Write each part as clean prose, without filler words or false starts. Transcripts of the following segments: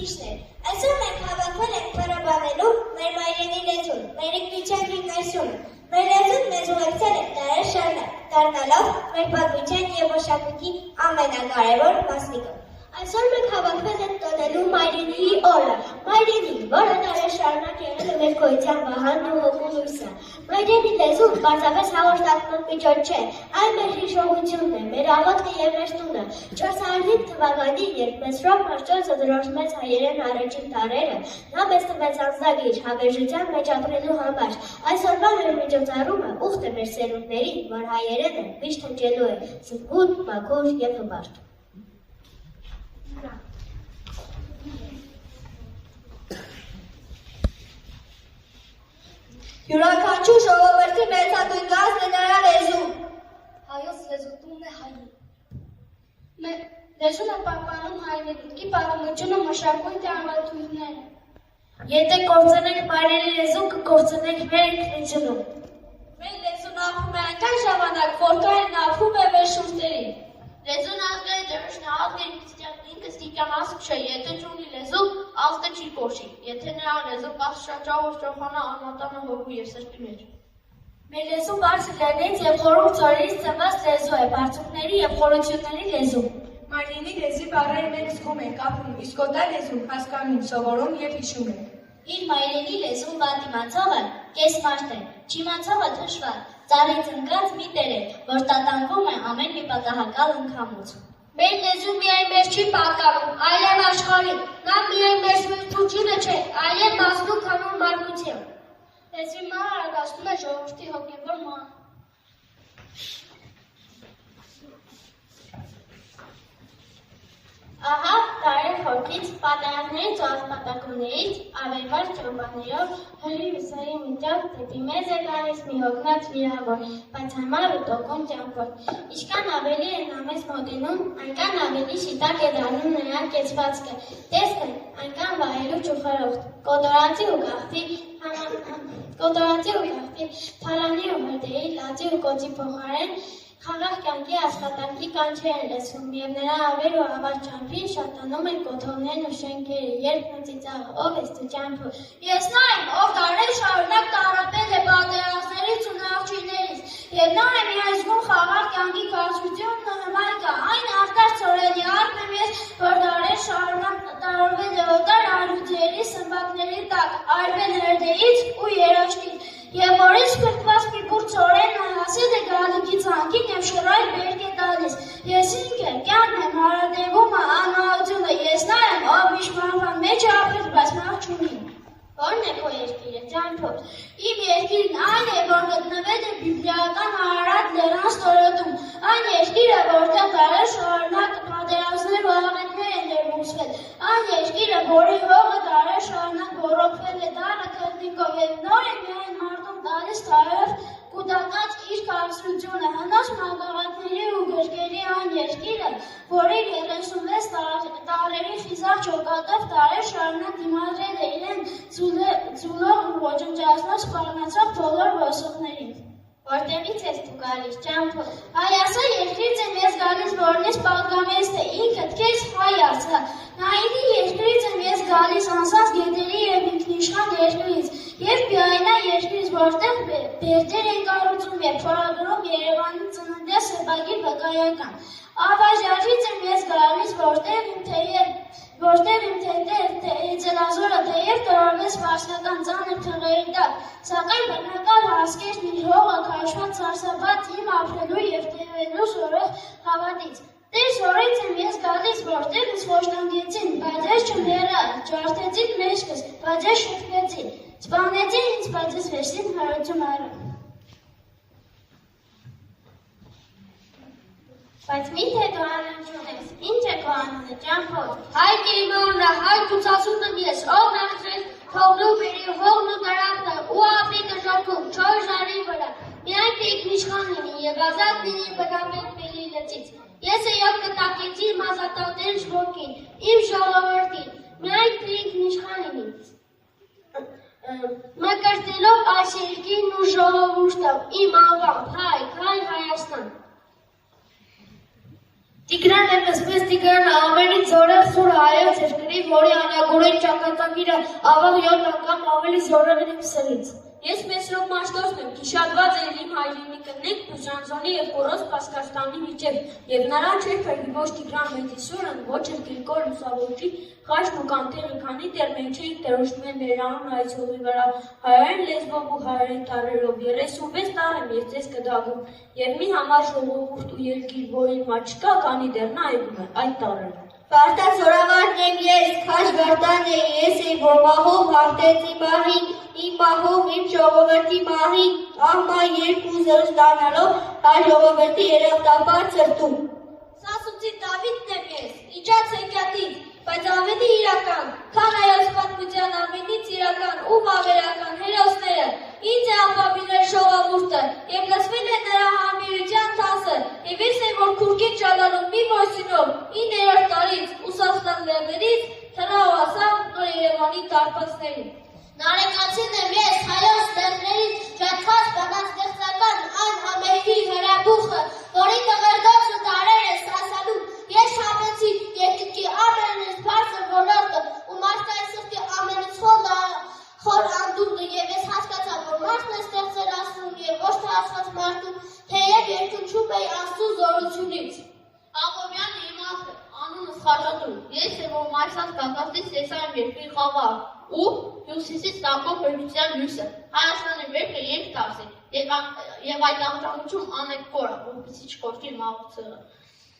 ուսուցիչներ, այսօր մենք հավաքվել ենք փառաբանելու մեր մայրենի լեզուն, մեր ինքնության հիմնասյունը, մեր լեզուն մեզ ուղեկցել է դարեր շարունակ, դառնալով մեր պատմության և մշակույթի ամենակարևոր մասնիկը։ Այսօր մենք հավաքվել ենք տոնելու մայրենիի օրը, մայրենի, որը դարեր շարունակ եղել է մեր գոյության վահանն ու հոգու լույսը։ Մայրենի լեզուն պարզապես հաղորդակցման միջոց չէ, այլ մեր հիշողությունն է, մեր աղոթքը և մեր տունը։ 405 թվականին, երբ Մեսրոպ Մաշտոցը դրոշմեց հայերեն առաջին տառերը, նա մեզ տվեց անձնագիր հավերժության մեջ ապրելու համար։ Այսօրվա մեր միջոցառումը ուխտ է մեր սերունդներին, որ հայերենը միշտ հնչելու է զգույշ, մաքուր և հպարտ։ Յուրաքանչյուր ժողովրդի մեծատուն գազն է նրա լեզուն։ Հայոց լեզուտունն է հայը։ Լեզուն է պահպանում հայրենիքի պատմությունը, մշակույթը, անվատությունները։ Եթե կորցնենք մայրենի լեզուն, կկորցնենք մեր ինքնությունում։ Մեր լեզուն ապրում է այնքան ժամանակ, որքան ապրում է մեր շուրթերին։ Լեզուն ազգը դրոշնահատն ինքստիկյան ազգ չէ, եթե չունի լեզու, ազգը չի կորչի, եթե նրա լեզու պահ շրջավոր ճոխանա անվատանը հոգու և սրտի մեջ։ Մեր լեզուն բարձր լեռներից և խորհուրդ ծորերից ծնված լեզու է, բարձունքների և խորությունների լեզու։ Մայրենի լեզվի բառերը մենք զգում ենք, ապրում, իսկ օտար լեզուն հասկանում, սովորում և հիշում ենք։ Իր մայրենի լեզուն բան իմացողը կես մարդ է, չիմացողը թշվառ, ծառից ընկած մի տեր է, որ տատանվում է ամեն մի պատահական անգամուց։ Մեր լեզուն միայն մեզ չի պատկանում, այլև աշխարհին, նա միայն մեր սուրբությունը չէ, այլև մասնու քանուն մարգության։ Լեզվի մահը արագացնում է ժողովրդի հոգևոր մահը։ Ահա տարեր խորքից, պատահարներից ու ասպատակումներից, ավերված ճամբաներով, հրի հուսայի միջով դեպի մեզ է գալիս մի հոգնած վիրավոր, բայց համար ու տոկուն ճամփոր։ Ինչքան ավելի է նա մեզ մոտենում, այնքան ավելի շիտակ է դառնում նրա կեցվածքը, տեսքը, այնքան վայելուչ ու խրոխտ, կոտորածի ու գաղթի, թալանի ու հրդեհի, լացի ու կոծի փոխարեն խաղաղ կյանքի աշխատանքի կանչեր են լսվում, և նրա ավեր ու ավար ճամփին շատանում են կոթողներն ու շենքերը, երբ նա ծիծաղը, ով ես դու ճամփոր։ Ես նա եմ, ով դարեր շարունակ տառապել է պատերազմներից ու նախջիներից, և նա է մի այզգում խաղաղ կյանքի կարծությունն ու հմայքը, այն արտար ծորելի արփ եմ ես, որ դարեր շարունակ տարորվել է օտար արյուծերի սմբակների տակ, այրվել հրդեհից ու երաշտից, և որից փրկված պիպուր ծորենը հասել է գալուկի ցանկին և շռայլ բերք է տալիս։ Ես ինքը կյանքն եմ, հարատևումը, անմահությունը, ես նա եմ, ով միշտ մահվան մեջ է ապրել, բայց մահ չունի։ Ո՞րն է քո երկիրը, ճամփոր։ Իմ երկիրն այն է, որ գտնվել է բիբլիական Արարատ լեռան ստորոտում, այն երկիրը, որտեղ դարեր շարունակ պատերազմներ ու աղետներ են ներմուծվել, այն երկիրը, որի հողը դարեր շարունակ բոռոքվել է դառը քրտնիկով և նոր է միայն մարդուն տալիս տարով կուտակած իր քաղաքացիությունը, հնոց մագաղաթների ու գրքերի այն երկիրը, որի 36 տարերի խիզախ ջոկատով դարեր շարունակ դիմադրել է իրեն ձուլող ու ոչնջացնող սպառնացող բոլոր ոսողներին։ Որտեղից ես դու գալիս, ճամփոր։ Հայասա երկրից եմ ես գալիս, որնից պատկամես թե ինքդ քեզ հայ արցա։ Նայինի երկրից եմ ես գալիս անսած գետերի և ինքնիշխան երկրից, և Բիայնա երկրից, որտեղ բերդեր են կառուցում և փորագրում Երևանի ծննդյա սեպագիր վկայական։ Աբաժարից եմ ես գալիս, որտեղ իմ ձելազորը թեև տրորվեց սպարսկական ծանր թղերի տակ, սակայն բնական հասկերն իր հողը քաշված սարսափած իմ ապրելու և տևելու զորող հավատից։ Տեր զորից եմ ես գալիս, որտեղ ինձ խոշտանգեցին, բայց ես չմեռա, ջարդեցին մեջքս, բայց ես շփվեցին, սպանեցին ինձ, բայց ես վերցին հարություն արը։ Բայց միթե դու անուն չունես, ինչ է քո անունը, ճամփոր։ Հայ կերիմորն է, հայ կուցասունն ես, ով նախցրեց թողնու բերի հողն ու դրախտը, ու ապիկը ժողքում, չոր ժարի վրա, միայն թե ինքնիշխան լինի և ազատ լինի բնապետ բերի լծից։ Ես և կտակեցի մազատատեր ժողքին, իմ ժողովրդին, միայն թե ինքնիշխան լինի։ Մկրտելով այս երկիրն ու ժողովուրդը, իմ անվամբ, հայ, Հայաստան։ Տիգրան է նստվեց Տիգրանը ամենից զորեղ սուր հայոց է երկրի, որի անագորեն ճակատագիրը ավաղ 7 անգամ ավելի զորեղ էր իմ սրից։ Ես Մեսրոպ Մաշտոցն եմ, գիշատված էր իմ հայրենիքը Նեկ Բուժանձոնի և Կորոս Պասկաստանի միջև, և նրան չէր փրկի ոչ Տիգրան Մեծիսյուրն, ոչ էլ Գրիգոր Լուսավորչի խաչն ու կանթեղը, քանի դեռ մենք չէինք դրոշմել մեր անուն այցողի վրա հայերեն լեզվով ու հայերեն տառերով։ 36 տարի եմ ես ձեզ կդագում, և մի համար ժողովուրդ ու երկիր, որին մատ չկա, քանի դեռ նա այգում է այդ տառերը։ Վարդան զորավարն եմ ես, քաշ վարդան է ես եմ, որ մահով հաղթեց իմ մահին, իմ մահով իմ ժողովրդի մահին, ահմա երկու զրս դառնալով, հայ ժողովրդի երախտապար ցրտում։ Սասունցի Դավիթն եմ ես, իջած հեքիաթից, բայց ավելի իրական, քան հայոց պատմության ամենից իրական ու վավերական հերոսները, ինձ է ապավինել ժողովուրդը, և լսվել է նրա համբերության թասը, և ես եմ, որ քուրքին ճալանում մի ոյսինով, 9-րդ տարից, ուսաստան լեռներից, թռա ու ասա նոր Երևանի դարպասներին։ Նարեկացին եմ ես, հայոց լեռներից, ժատված բանած դեղծական այն համերգի հրաբուխը, որի տղերդոցը տարեր է սասալում, ես շամեցի երկրքի ամենից բարձր ոլորտը ու մարդկային սրտի ամենից խոր անդունդը և ես հասկացա, որ մարդն է ստեղծել Աստծուն և ոչ թե աստված մարդուն, թեև երկնչում էի Աստծու զորությունից։ Աղովյանը իմաստ է, անունս Խաչատուր, ես եմ, որ մայրսած կակաստից եսա եմ երկրի խավար ու հյուսիսից տակով բերության լույսը, Հայաստանի վերքը երկ տարսի և այդ աղջամություն անեք կորա, որպեսի չկորքի մաղուցեղը։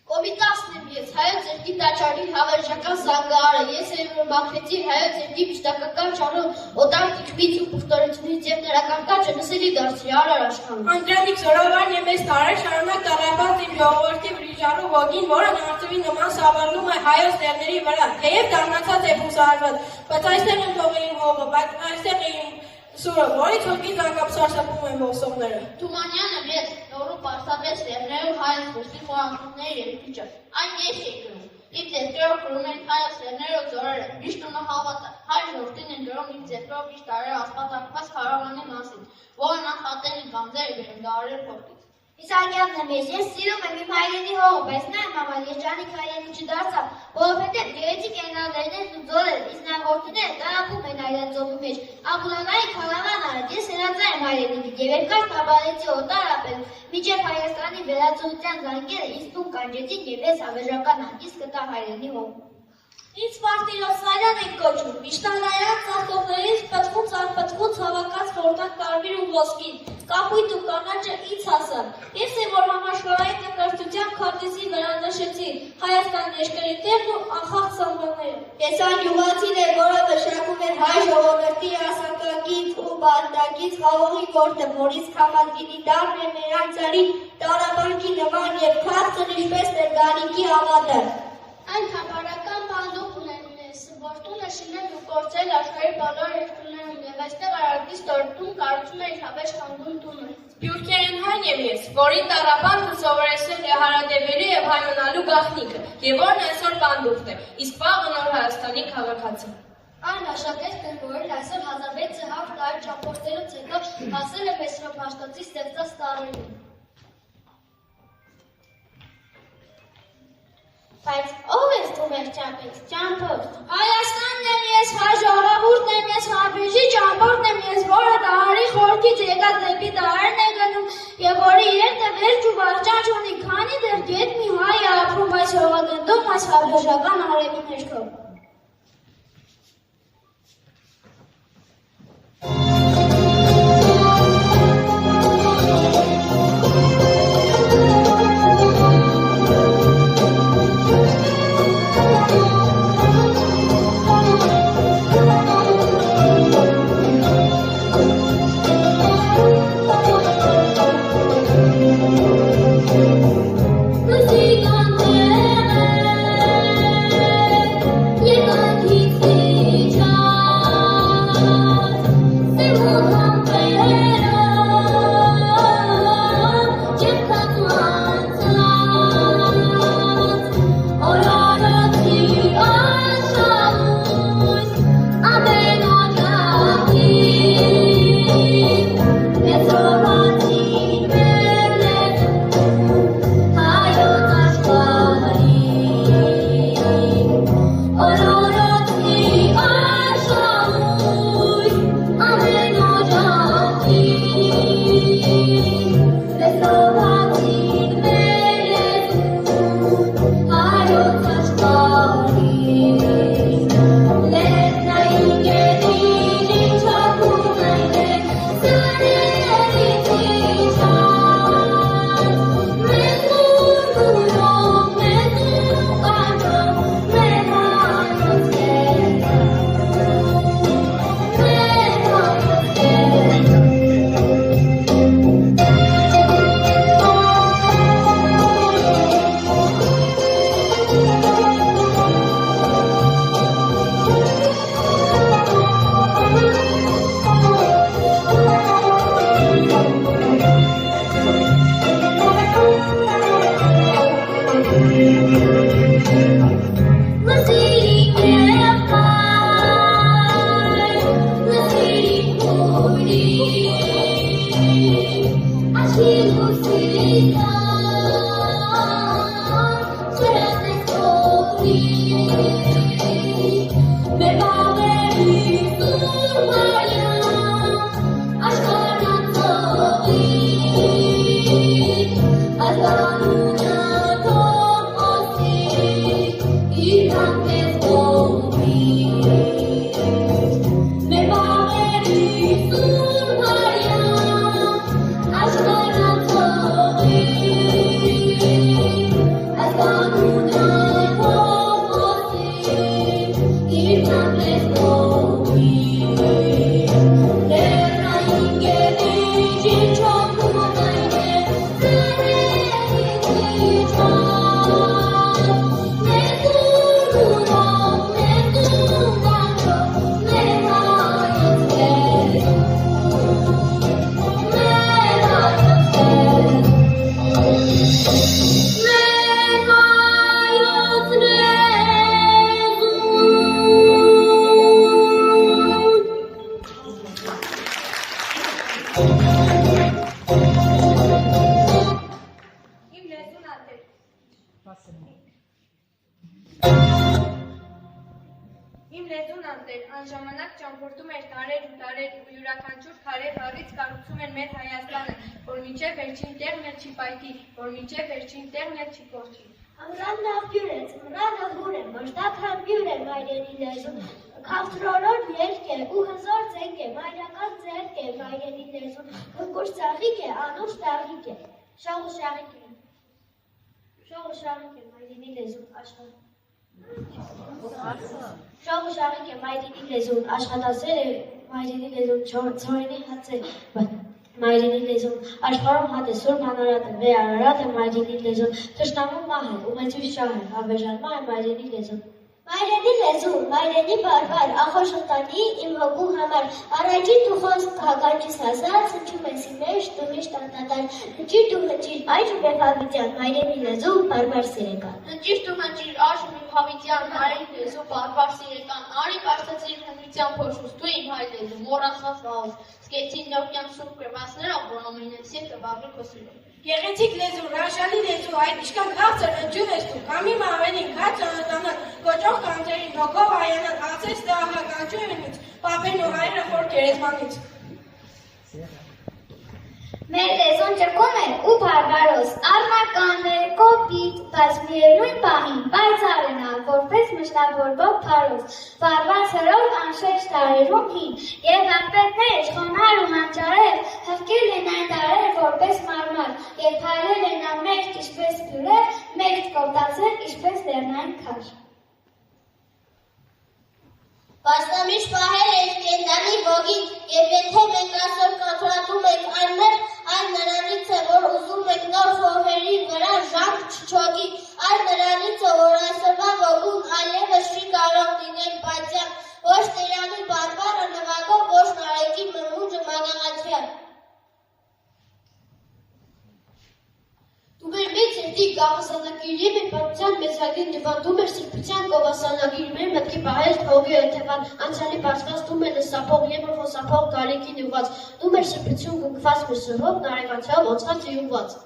Կոմիտասն եմ ես, հայոց երկի տաճարի հավերժական զանգարը, ես եմ, որ մաքրեցի հայոց երկի միշտակական ճարով օտար տիքմից ու պուխտորությունից և նրա կարկաճը լսելի դարձրի արար աշխանում։ Անդրանիկ զորավարն եմ ես տարեր շարունակ տարապած իմ ժողովրդի վրիժարու ոգին, որը նարդվի նման սավառնում է հայոց լեռների վրա, թեև դառնացած է հուսահարված, բայց այստեղ եմ թողել իմ հողը, բայց այստեղ է իմ սուրը, որից հոգից անգամ սարսափում են ոսողները։ Թումանյան եմ ես, նորու պարսապես լեռներով հայոց ոստի խորանքների երկիճը, այն ես էի գրում, իմ ձերքերով գրում են հայոց լեռներով զորերը, միշտ ունը հավատը, հայ ժողովրդին են գրում իմ ձերքերով միշտ տարեր ասպատակված քարավանի մասին, որը նախատել գանձերը բերում դարեր փոխից։ Իսակյանն եմ ես սիրում եմ իմ հայրենի հողը, բայց նա իմ համար երջանիկ հայրենի չդարձավ, որովհետև գեղեցիկ են ալերներն ու ձորերը, իսկ նա որդիները տարապում են այլանձովի մեջ, Աբուլանայի քարավան արեց, ես հրացա եմ հայրենիքից և երկար թավալեցի օտար ապել, մինչև Հայաստանի վերածնության զանգերը ինձ տուն կանջեցին և ես հավերժական հանգիստ գտա հայրենի հողում։ Ինձ Մարտիրոսարյան եք կոչում, Միշտանայան ծաղկողներից պտղուց արպտղուց հավաքած խորտակ կարմիր ու ոսկին, կապույտ ու կանաչը ինձ հասան։ Ես եմ, որ համաշխարհային նկարչության քարտեզի վրա նշեցի Հայաստան երկրի տեղն ու անխախտ սահմանները։ Ես այն յուղացին եմ, որը մշակում էր հայ ժողովրդի ասակակից ու բարտակից խաղողի գործը, որից քամածինի դառն է մեր անցյալի տարապանքի նման և քաղցր ինչպես ներգանիքի ավատը։ Այն համարական բանդուկ ունեն ես, որ տունը շինել ու կործել աշխարհի բոլոր երկրներում և այստեղ արարքից տորտուն կառուցում էր հավերժ խանդուն տունը։ Սփյուռքերեն հայն եմ ես, որին տառապանքը սովորեցրել է հարադեվելու և հայմնալու գաղտնիքը, և որն այսօր պանդուկն է, իսկ վաղը նոր Հայաստանի քաղաքացին։ Այն աշակերտն որին այսօր 1600 տարի ճամփորդելուց հետո հասել է Մեսրոպ Մաշտոցի ստեղծած տառերին։ Բայց ով ես դու մեր ճամփորդ։ Հայաստանն եմ ես, հայ ժողովուրդն եմ ես, համբույրի ճամփորդն եմ ես, որը դահարի խորքից եկած դեպի դահարն է գնում և որի երթը վերջ ու վարճանչ ունի, քանի դեռ գետ մի հայ է ապրում այս հողագնդում այս հավերժական արևի ներքո։ Music on Անժամանակ ճամփորդում էր տարեր ու տարեր ու յուրաքանչյուր քարե բառից կառուցում էր մեր Հայաստանը, որ մինչև վերջին տեղն էլ չի պայթի, որ մինչև վերջին տեղն էլ չի կորչի։ Ամռանն աղբյուր է, ձմռան աղբյուր է, մշտակ համբյուր է մայրենի լեզուն, քավթրորոտ ելք է ու հզոր ձենք է, մայրական ձեռք է մայրենի լեզուն, հնկուշ ծաղիկ է, անուշ տաղիկ է, շաղ ու շաղիկ է մայրենի լեզուն աշխատ։ Շաղ ու շաղիկ է մայրենի լեզուն, աշխատասեր է մայրենի լեզուն, ծորենի հաց է մայրենի լեզուն, աշխարհում հատ է սուրբ անարատ է, վե արարատ է մայրենի լեզուն, թշնամու մահ է, ուղեցույց շահ է, հավերժանմա է մայրենի լեզուն։ Մայրենի լեզուն, մայրենի բարբար, ախոշոտանի իմ հոգու համար, առաջին դու խոսք հականջիս հասած, հնչում ես իմ մեջ, դու միշտ անդադար, հնչիր դու հնչիր, այժմ և հավիտյան, մայրենի լեզու, բարբար սիրեկան։ Հնչիր դու հնչիր, այժմ և հավիտյան, մայրենի լեզու, բարբար սիրեկան, արի կարծացիր հնության փոշուս, դու իմ հայ լեզու, մոռացած վաղուց, սկեցին նորքյան սուրբ գրվածները, որ ամենից և տվաղի քոսիրով։ Գեղեցիկ լեզու, հրաշալի լեզու, այդ ինչքան քաղցր հնչյուն ես դու, կամ իմ ավենին, քաց ճանաչանալ, կոճող կանցերին, հոգով այանալ, ացես դա հականջու ինձ, պապերն ու հայրը խոր գերեզմանից։ Մեր լեզուն ճկում է ու բարբարոս, առնական է, կոպիտ, բայց միևնույն պահին, պայծառ է նա, որպես մշտավորվող փարոս, վարված հրով անշեշտ տարերում հին, և աղբետներ, խոնար ու հանճարեր, հղկել են այն տարեր, որպես մարմար, և փայլել են նա մերկ ինչպես բյուրեր, մերկ կոտացել ինչպես լեռնային քար։ Պաստամիշ պահել էր կենդանի ոգին, և եթե մենք այսօր կաթրատում ենք այն նրանից է, որ ուզում ենք նոր խոհերի վրա ժանք չչոքի, այն նրանից է, որ այսօրվա ոգուն այլևս չի կարող լինել պատյան, ոչ Տերանի բարբառը նվագով, ոչ Նարեկի մրմունջը մագաղացյալ։ Դու մեր մեծ հետի գավասանագիրի մեր պատմության մեծ հագին նվանդում էր սրբության գովասանագիր մեր մտքի պահել փողի եթևան, անցյալի բարձված դու մեր լսապող և ռխոսապող գալիքին ուղված, դու մեր սրբություն գունկված մեր սրհով նարեգացյալ ոնցած է ուղված։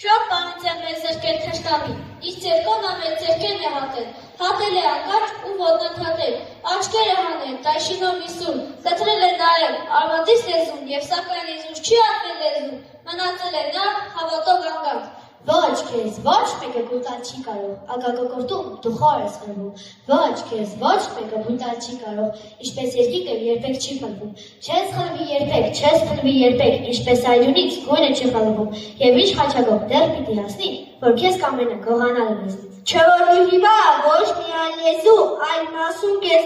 Շոք պանության մեր ձերքեր թշտամի, իսկ ձերքոնը մեր ձերքերն է հատել, հատել է անկաչ ու ոտնաթատել, աչքերը հանել, տայշինով իսուն, կտրել է նայել, արվատից լեզուն և սակայն իզուր չի ատվել լեզուն, մնացել է նա հավատով անգակ։ Ոչ քեզ, ոչ մեկը գուտալ չի կարող, ագագակորտում դու խոր ես խրվում, ոչ քեզ, ոչ մեկը գուտալ չի կարող, ինչպես երկիկը երբեք չի խլվում, չես խլվի երբեք, չես խլվի երբեք, ինչպես այլունից գույնը չի խլվում, և ինչ խաչագող դեռ պիտի հասնի, որ քեզ կամենա գողանալը մեզնից։ Չէ որ դու հիմա ոչ միայն լեզու, այլ մասում կես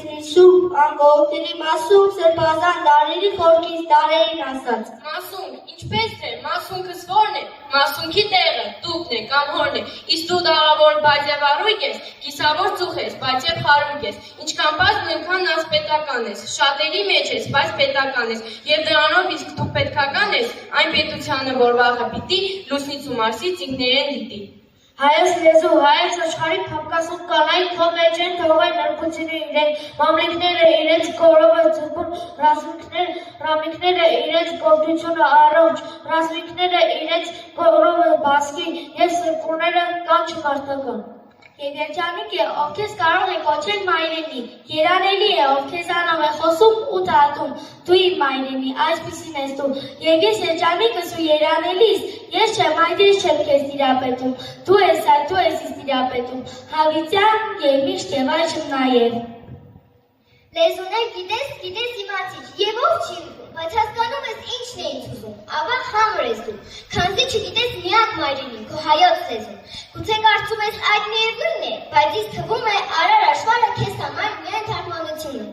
մի սուրբ անգողների մասում սրբազան դարերի խորքից դարերին ասած։ Մասունք, ինչպես թե, մասունքս որն է, մասունքի տեղը, դուքն է կամ հորն է, իսկ դու դարավոր բայց և առույգ ես, կիսավոր ծուխ ես, բայց և խարույգ ես, ինչքան բաց նույնքան ասպետական ես, շատերի մեջ ես, բայց պետական ես, և դրանով իսկ դու պետքական ես, այն պետությանը, որ վաղը պիտի, լուսնից ու մարսից ինքներեն դիտի։ Հայոց լեզու, հայոց աշխարհի Կովկասում կանայք քո մեջ են թողել նրբությունը իրենք, մամլիկները իրենց կորովը ձգուն, ռամիկները իրենց գորդությունը առողջ, ռազմիկները իրենց կորովը բասկի և սրկուները կանչ մարտական։ Եվ երջանիկ է, ով քեզ կարող է կոչել մայրենի, երանելի է, ով քեզ անով է խոսում ու տատում, դու իմ մայրենի, այսպիսին ես դու, և ես երջանիկս ու երանելիս, ես չեմ, այդպես չեմ քեզ տիրապետում, դու ես այդ, դու ես իս տիրապետում, հավիտյան և միշտ և այժմ նաև։ Լեզուներ գիտես իմացիչ, և ով չի ուզում, բայց հասկանում ես ինչն է ինձ ուզում, ապա համր ես դու, քանզի չգիտես միակ մայրենին, քո հայոց լեզուն, գուցե կարծում ես այդ միևնույնն է, բայց ինձ թվում է արար աշխարհը քեզ համար միայն թարգմանություն է։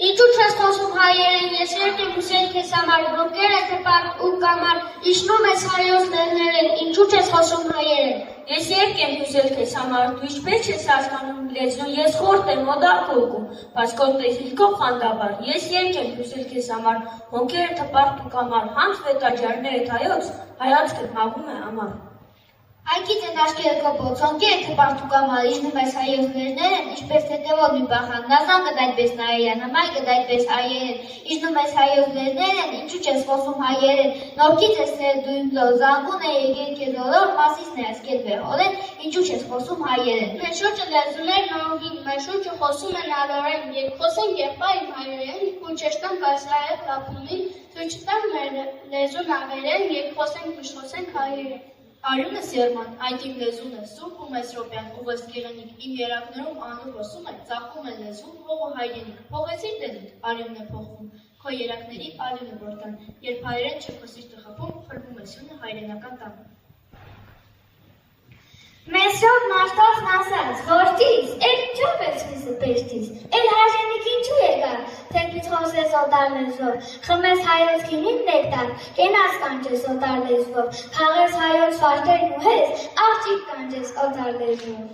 Ինչու չես խոսում հայերեն, ես երկեմ ուսել քեզ համար, ոնքեր է թպարտ ու կամար, իշնում ես հայոց լերներեն, ինչու չես խոսում հայերեն։ Ես երկեմ ուսել քեզ համար, դու ինչպես չես հասկանում լեզուն, ես խորտ եմ օդակ ուղում, բայց կոնտեքստով խանդավառ, ես երկեմ ուսել քեզ համար, ոնքեր է թպարտ ու կամար, հանց վետաջարներդ հայացքդ մաղում է ամար։ Այգից են աշկերը կոպոց, ոնքեր է թպարտ ու կամար, իշնում ես հայոց լերներեն, ինչպես հետևոտ մի պախան, նազան գդայդպես նայերան, համայ գդայդպես հայերեն, իշնում ես հայոց լերներեն, ինչու չես խոսում հայերեն, նորքից ես ներ դու իմ լոր, զանգուն է եկել քեզ օրոր, մասիսն է ասկել վերհոլեն, ինչու չես խոսում հայերեն։ Մեր շուրջը լեզուներն անգին, մեր շուրջը խոսում են արորեն, երբ խոսենք եղբայր իմ հայերեն, ու չեշտան բասրայետ լապումին, թույլ չտան մեր լեզուն աղերեն, երբ խոսենք միշտ խոսենք հայերեն։ Արյունը սերման, այդ իմ լեզուն է, Սուրբ ու Մեսրոպյան, ով ես գեղենիք, իմ երակներում անու խոսում է, ծաղկում է լեզուն, հող ու հայրենիք, փողեցիր դելիք, արյունն է փոխվում, քո երակների արյունը որտան, երբ հայերեն չխոսիր տխապում, խրվում ես հյունը հայրենական տանը։ Մեսրոպ մարդոց ասաց, որդիս, էլ ինչով ես հույսը պեշտիս, էլ հայրենիք ինչու եկա, թեպից խոսես օտար լեզվով, խմես հայոց գինին նեկտար, կենաս կանչես օտար լեզվով, խաղես հայոց վարդերն ու հես, աղջիկ կանչես օտար լեզվով։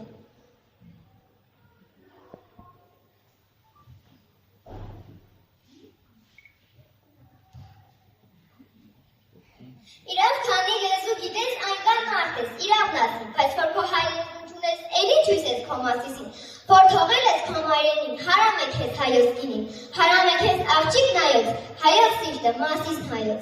Իրավ քանի լեզու գիտես, այնքան մարդ ես, իրավն ասի, բայց որ քո հայրենիքն չունես, էլ ինչ հույս ես քո մասիսին, որ թողել ես քո մայրենին, հարամ է քեզ հայոց գինին, հարամ է քեզ աղջիկն հայոց, հայոց սիրտը, մասիսն հայոց։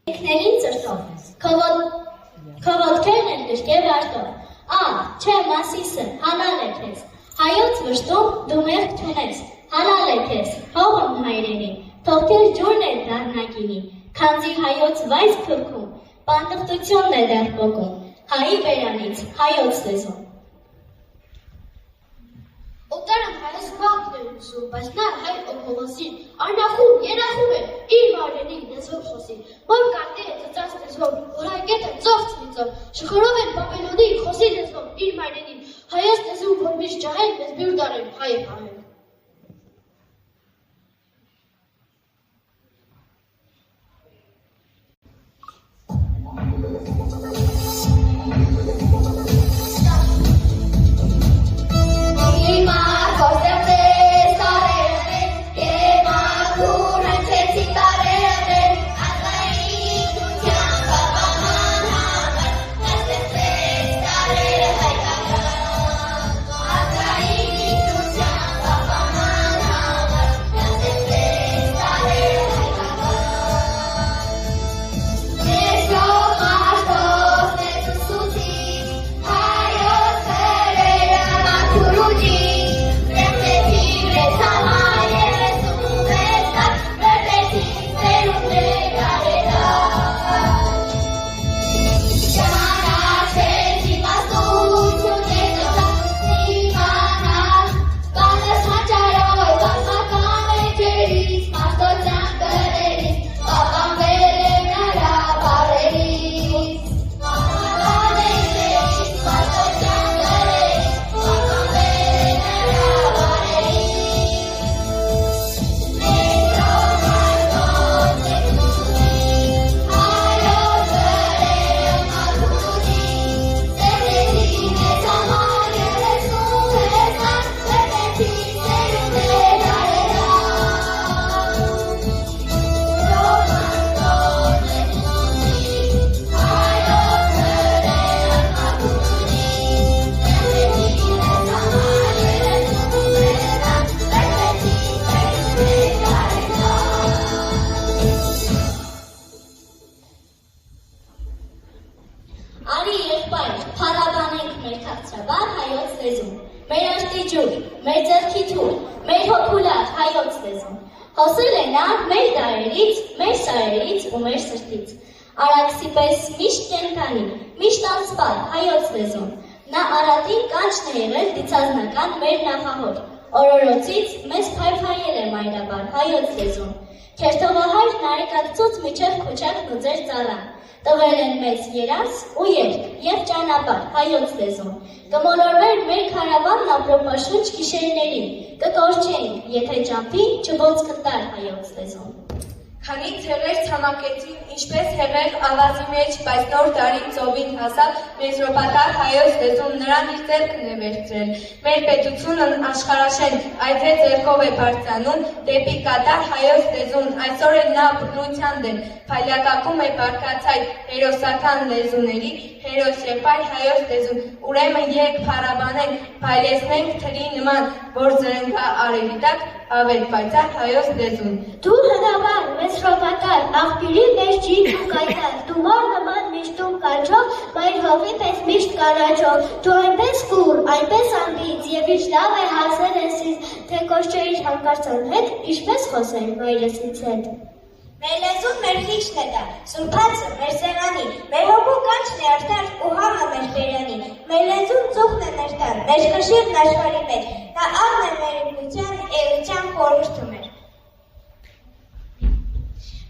Եկներին ծրտով, քո ոտքերն են կշկև արտով, չէ մասիսը, հանալ է քեզ, հայոց վշտում դու մեղք չունես, հանալ է քեզ, հողն հայրենի, թող քեզ ջուրն է դառնակինի, քանզի հայոց վայց փրկում, պանդխտությունն է դեռ փոկում, հայի բերանից, հայոց լեզուն։ Օտարը հայոց վաղն է ուզում, բայց նա հայ ողողոսին, արնախում, երախում է, իր մայրենին լեզվով խոսին, որ կարտի է ծծած լեզվով, որ հայկետ է ծովց միծով, շխորով են Բաբելոնի խոսի լեզվով, իր մայրենին, հայոց լեզվում, որ միշտ ջահեն, մեզ բյուր դարեն, հայ է պահեն։ Ակայի ջուր, մեր ձեռքի թուր, մեր հոգուլար հայոց լեզուն։ Հոսել է նա մեր դարերից, մեր սարերից ու մեր սրտից։ Արաքսի պես միշտ կենդանի, միշտ անսպար հայոց լեզուն։ Նա Արատին կանչն է եղել դիցազնական մեր նախահոր։ Օրորոցից մեզ փայփայել է մայրաբար հայոց լեզուն։ Քերթովահար նարեկակցուց միջև քոչակն ու ձեր ծառան։ Տվել են մեզ երաս ու երկ և ճանապարհ հայոց լեզուն։ Կմոլորվեր մեր քարավանն ապրոպաշունչ գիշերներին, կկորչեինք, եթե ճամփի չբոց կտար հայոց լեզուն։ Քանի ցեղեր ցամաքեցին, ինչպես հեղեղ ավազի մեջ, բայց նոր դարին ծովին հասավ, մեզրոպատար հայոց լեզուն նրան իր ձեռքն է վերցրել։ Մեր պետությունն աշխարհաշեն, այդ թե ձեռքով է բարձրանում, դեպի կատար հայոց լեզուն, այսօր էլ նա բռնության դեմ, փայլակակում է բարգացայ հերոսական լեզուների, հերոս եղբայր հայոց լեզուն, ուրեմն երբ փառաբանենք, փայլեցնենք թրի նման, որ զրնգա արևի տակ, ավել պայծառ հայոց լեզուն։ Դու հնավար, մեծրոպատար, աղբյուրի մեջ ջիք ու կայտար, դու մոր նման միշտում կանչով, մայր հովի պես միշտ կանաչով, դու այնպես կուր, այնպես անբից, և ինչ լավ է հասել ես ինձ, թե կոշչեիր հանկարծան հետ, ինչպես խոսել մայրեսից հետ։ Մեր լեզուն մեր խիչն է դա, սուրբացը մեր սեղանի, մեր հոգու կանչն է արդար ու համը մեր բերանի, մեր լեզուն ծուխն է մեր տան, մեր խշիրն աշխարհի մեջ, նա աղն է մեր ինքության, էության խորհուրդը մեր։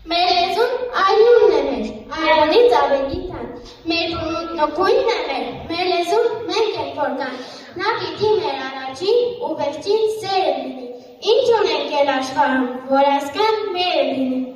Մեր լեզուն այլունն է մեր, այլոնից ավելի տան, մեր նոկույնն է մեր լեզուն մենք ենք որ կան, նա պիտի մեր առաջին ու վերջին սերը լինի, ինչ ունենք էլ աշխարհում, որ ասկան մերը լինի։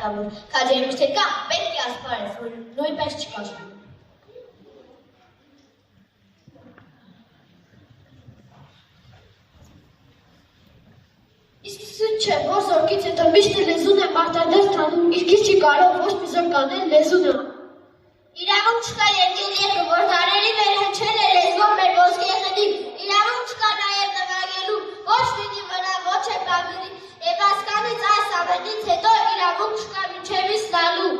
պարտավոր։ Քաջերի մեջ թե կա, պետք է ասպարես, որ նույնպես չկաշում։ Իսկ սույն չէ, որ զորքից հետո միշտ լեզուն է մարտադեր տանում, իր քիչ չի կարող ոչ մի զորք անել լեզունը։ Իրավունք չկա երկել երկը, որ դարերի վերհնչել է լեզվով մեր ոսկեղենին, իրավունք չկա նաև նվագելու, ոչ վինի վրա, ոչ է բավիրի, և հասկանից այս ամենից հետո իրավունք չկա մինչևից լալու։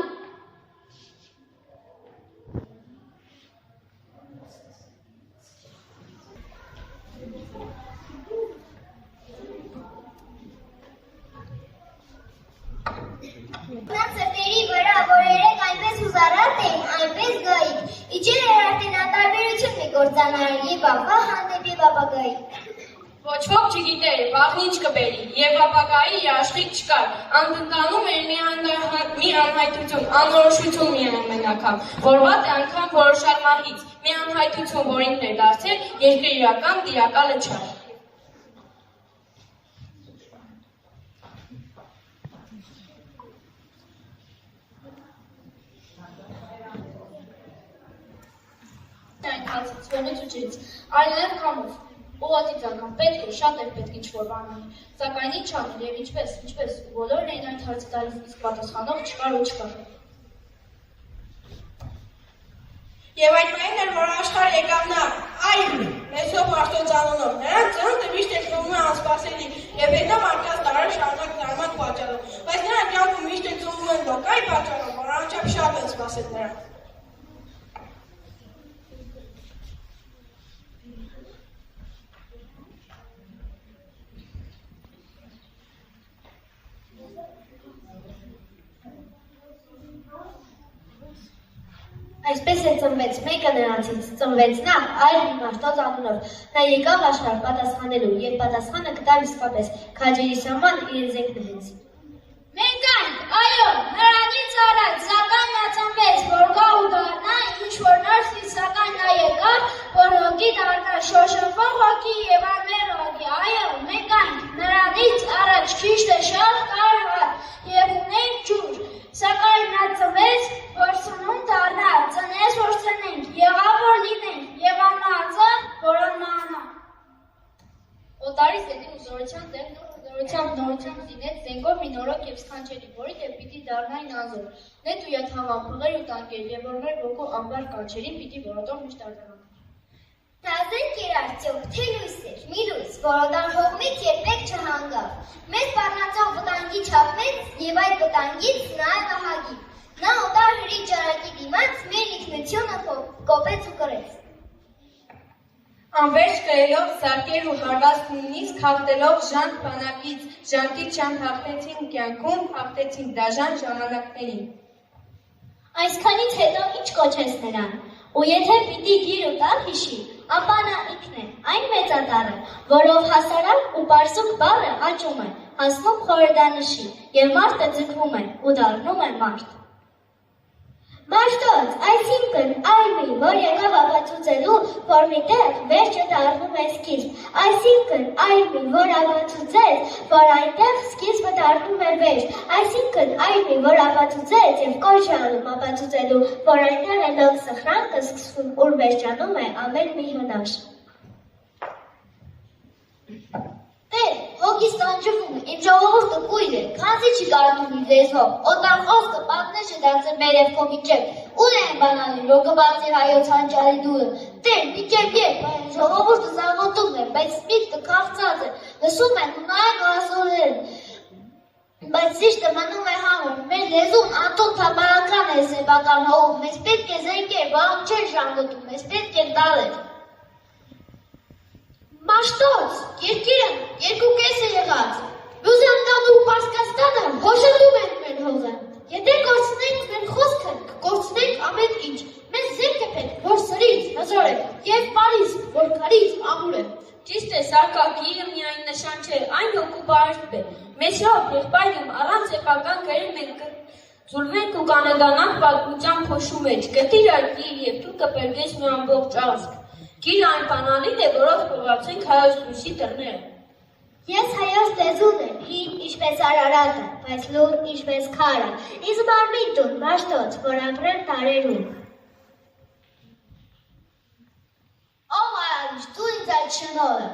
Սրտերի վրա, որ երեք այնպես հուզարատ էին, այնպես գայիք, իջել էր արդեն անտարբերություն մի գործանարը և ապա հանդեպ և ապագայի։ Ոչ ոք չգիտեր, վաղն ինչ կբերի, և ապագայի երաշխիք չկար, անդնդանում էր մի անհայտություն, անորոշություն միայն մենակամ, որ վատ է անգամ որոշալ մահից, մի անհայտություն, որ ինքն էր դարձել երկրի իրական տիրակալը չար։ Ցվենից ու ջրից, այլ նաև քամով, ուղղատից անգամ պետք է, շատ էր պետք ինչ-որ բան անել, սակայն ինչ անել և ինչպես, բոլորն էին այդ հարցը տալիս, իսկ պատասխանող չկար ու չկար։ Եվ այդ մեն էր, որ աշխարհ եկավ նա, այլ, Մեսրոպ Արտոց անունով, նրանց ծնունդը միշտ էր ծնվում անսպասելի, և հետո մարդկանց տարի շարունակ զարմանք պատճառով, բայց նրա կյանքում միշտ է ծնվում են լոկայի պատճառով, որ անչափ շատ են սպասել նրան։ Այսպես է ծնվեց մեկը նրանցից, ծնվեց նա, այլ մի Մաշտոց անունով, նա եկավ աշխարհ պատասխանելու և պատասխանը կտավ իսկապես, քաջերի սահման իրեն զենք նհեց։ Մենք այն, այո, նրանից առաջ, սակայն նա ծնվեց, որ գա ու դառնա, ինչ-որ նոր սակայն նա եկավ, որ հոգի դառնա, շոշափող հոգի և անմեղ հոգի, այո, մենք այն, նրանից առաջ քիչ թե շատ կար հատ, և ունենք ջուր, սակայն նա ծնվեց, որ սնունդ դառնա, ծնեց, որ ծնենք, եղավ, որ լինենք, և անմահացավ, որ անմահանա։ Օտարի սետի ու զորության տեղն նորությամբ դինեց զենքով մի նորոք և սքանչելի, որի դեպ պիտի դառնային անզոր, նետ ու յաթաղան, փղեր ու տանկեր, և որ մեր ոգու ամբար կանչերին պիտի որոտով միշտ արձանանք։ Դա զենք էր արդյոք, թե լույս էր, մի լույս, որ օտար հողմից երբեք չհանգավ, մեզ բառնացավ վտանգի չափմեց և այդ վտանգից նայեց ահագի, նա օտար հրի ճարակի դիմաց մեր ինքնությունը կոպեց ու կրեց։ Անվերջ կրելով սարքեր ու հարված նույնիսկ հաղթելով ժանտ բանակից, ժանտից ժանտ հաղթեցին կյանքում, հաղթեցին դաժան ժամանակներին։ Այսքանից հետո ինչ կոչես նրան, ու եթե պիտի գիր ու տալ հիշի, ապա նա ինքն է, այն մեծատարը, որով հասարակ ու պարզուկ բառը աճում է, հասնում խորհրդանշի, և մարդը ձգվում է ու դառնում է մարդ։ Մաշտոց, այսինքն այլ մի, որ եկավ ապացուցելու, որ մի տեղ վերջը դառնում է սկիզբ, այսինքն այլ մի, որ ապացուցեց, որ այնտեղ սկիզբը դառնում է վերջ, այսինքն այլ մի, որ ապացուցեց և կոչ է անում ապացուցելու, որ այնտեղ է լոկ սխրանքը սկսվում, ուր վերջանում է ամեն մի հնար։ Տեր, հոգիս տանջվում է, իմ ժողովուրդը կույր է, քանզի չի կարդում իր լեզվով, օտար խոսքը պատնեշ է դարձել մեր և քո միջև, ուր են բանալին, որ կբացի հայոց հանճարի դուրը, Տեր, միջև երբ, այն ժողովուրդը զարմոտում է, բայց միտքը քաղցած է, լսում են ու նայեն ու ասորեն, բայց զիշտը մնում է համր, մեր լեզուն անտուն թապարական է սեբական հողում, մեզ պետք է զենքեր, որոնք չեն ժանգոտում, մեզ պետք է տալեր։ Մաշտոց, երկիրը երկու կես է եղած, Ռուսաստանը ու Պարսկաստանը հոշոտում են մեր հողը, եթե կորցնենք մեր խոսքը, կկորցնենք ամեն ինչ, մեզ զենք է պետք, որ սրից հզոր է, և Պարիզ, որ քարից ամուր է։ Ճիշտ է, սարկակիրը միայն նշան չէ, այն հոգու բարդ է, Մեսրոպ եղբայրում առանց սեփական գրել մենք զուլվենք ու կանադանանք պատմության փոշու մեջ, կտիր այդ գիր և դու կպերվես մի ամբողջ ազգ։ Գիրը այն բանալին է, որով փողացենք հայոց լույսի դռները։ Ես հայոց լեզուն եմ, հին ինչպես Արարատը, բայց լուր ինչպես քարը, ինձ մարմին տուն, մաշտոց, որ ապրեմ տարերում։ Ով արարիչ, դու ինձ այդ շնորը։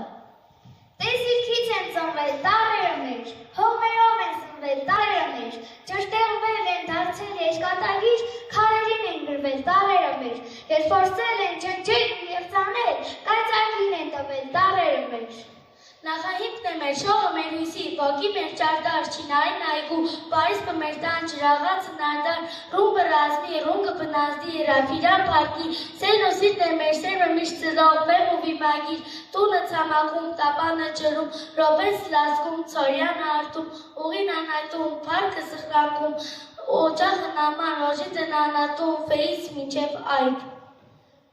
Տեսիքից են ծնվել տարերը մեջ, հողմերով են ծնվել տարերը մեջ, ճշտեղվել են դարձել երկատագիր, քարերին են գրվել տարերը մեջ, երբ փորձել են ջնջել և ծանել, կայծակին են տվել տարերը մեջ։ Նախահինքն է մեր շողը մեր հույսի, ոգի մեր ճարտար, չինարին այգու, պարիսպը մեր տան, ջրաղացը նարդար, ռումբը ռազմի, ռունգը բնազդի, երապիրան պարդի, սերն ու սիրտն է մեր սերմը միշտ ծրով, վեմ ու վիմագիր, տունը ծամակում, տապանը ջրում, ռոբեն սլազգում, ծորյանը արտում, ուղին անայտում, պարկը սխրակում, օջախը նաման, ռոժի տնանատում, վեից մինչև այբ։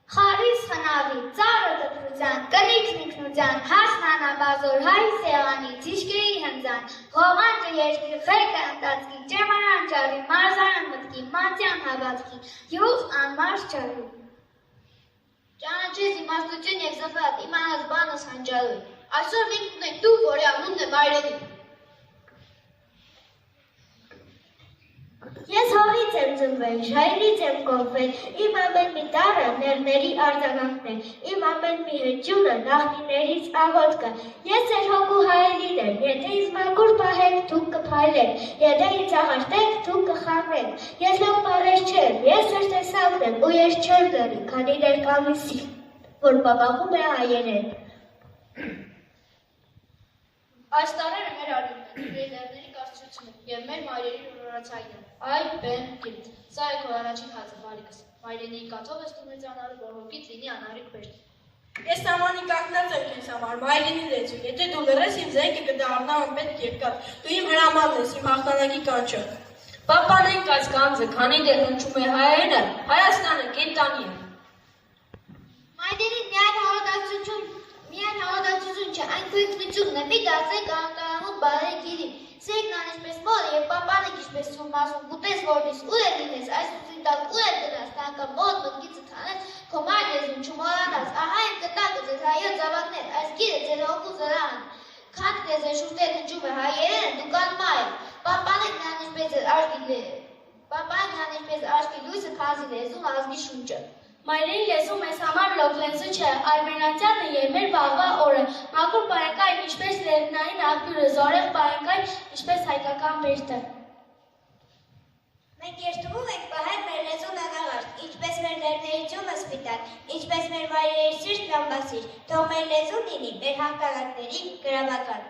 Խարիս խնավի, ծառը դպրության, կնիքն ինքնության, հասն անաբազոր, հայ սեղանի, ծիշկերի հնձան, ղողանջը երկրի, խեկը ընտածքի, ճեմանան ճարի, մարզարան մտքի, մանցյան հավատքի, յուղ անմարս ճարի։ Ճանաչես իմաստություն և զվատ, իմանաս բանս հանջալու, այսօր մենք ունենք դու, որի անունն է Մայրենի։ Ես հողից եմ ծնվել, ժայռից եմ կողվել, իմ ամեն մի տառը ներների արձագանքն է, իմ ամեն մի հնչյունը նախնիներից աղոթքը, ես ձեր հոգու հայելին եմ, եթե ինձ մաքուր պահեք, դուք կփայլեք, եթե ինձ աղարտեք, դուք կխաղեք, ես լավ բառեր չեմ, ես սրտեսակն եմ ու ես չեմ լռի, քանի ներկամիսի, որ պապաղում է հայերեն։ Այս տարերը մեր արյունն է, ներների կարծրությունը և մեր մայրերի հորորացայինը, այ բեն գիլտ, սա է քո առաջին հացը բարիկս, մայրենիի կաթով ես դու մեծանալու, որ հոգից լինի անարիք վերջ։ Ես սամանի կակնած եմ քեզ համար, մայրենի լեզու, եթե դու լռես իմ զենքը կդառնա անպետք երկար, դու իմ հրամանն ես, իմ հաղթանակի կանչը։ Պապանենք այս կանձը, քանի դեռ հնչում է հայերենը, Հայաստանը կենտանի է։ Մայրենին միայն հաղորդակցություն չէ, այն քո ինքնությունն է, մի դարձեք անկարանոտ բարերի գիրի, սերքն ինչպես մորը և պապանեք ինչպես սում մասում, գուտես որնիս, ուր է լինես, այս ուսին տակ ուր է տնաս, տանկա մոտ մտքիցը թանես, քո մայր լեզուն չմոռանաս, ահա եմ կտակը ձեզ հայոց զավակներ, այս գիրը ձեր հոգու զրահն, քանք ձեզ է շուրտեր հնչում է հայերեն, դուք անմայր, պապանեք նրան ինչպես աշկի լույսը քազի լեզուն ազգի շունչը։ Մայրենի լեզու մեզ համար լոկլենզը չէ, Արմենացյանը և մեր վաղվա օրը, մաքուր պարենկայն ինչպես լեռնային աղբյուրը, զորեղ պարենկայն ինչպես հայկական բերդը։ Մենք երդվում ենք պահել մեր լեզուն անաղարտ, ինչպես մեր լեռներիությունը սպիտակ, ինչպես մեր մայրերի սիրտն ամբասիր, թող մեր լեզուն լինի մեր հաղթանակների գրավական։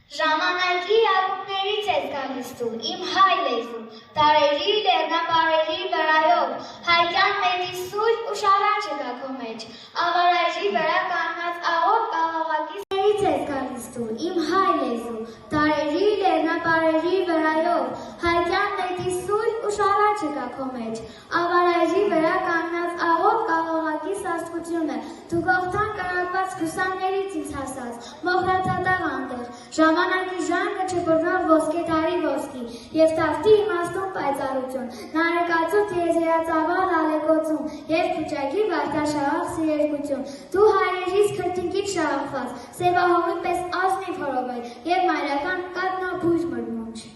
Ժամանակի ակումներից ես գալիս դու, իմ հայ լեզու, տարերի լեռնապարերի վրայով, հայկյան մեծի սուրբ ու շարաչը գա քո մեջ, ավարայրի վրա կանգնած աղոտ կաղաղակիներից ես գալիս դու, իմ հայ լեզու, տարերի լեռնապարերի վրայով, հայկյան մեծի սուրբ ու շարաչը գա քո մեջ, ավարայրի վրա կանգնած աղոտ կաղաղակի սաստկությունը, դու գողթան կարակված կուսաններից ինձ հասած, մոխրատատաղ անդեղ, ժամանակի ժանգը չբռնա ոսկե տարի ոսկի, և տավտի իմաստուն պայծառություն, նարեկացուտ եզերածավալ ալեկոցում, և փուճագի վարդաշաղախ սիրերկություն, դու հայրերից քրտինքից շաղախված, սևահողի պես ազնիվ հորովել, և մայրական կատնաբույր մրմունջ։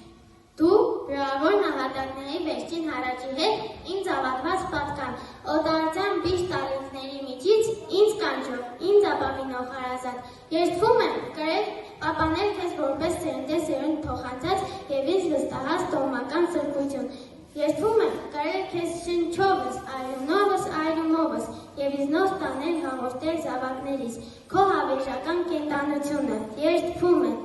Դու հրավոր նահատակների վերջին հարաճի հետ ինձ ավատված պատկան, օտարության բիշ տալիքների միջից ինձ կանչով, ինձ ապավինող հարազատ, երդվում եմ կրել պապանել քեզ որպես սերնդե սերունդ փոխանցած և ինձ վստահած տոհմական սրբություն, երդվում եմ կրել քեզ շնչովս, այրումովս և իզնով տանել հաղորդել զավակներիս, քո հավերժական կենտանությունը, երդվում եմ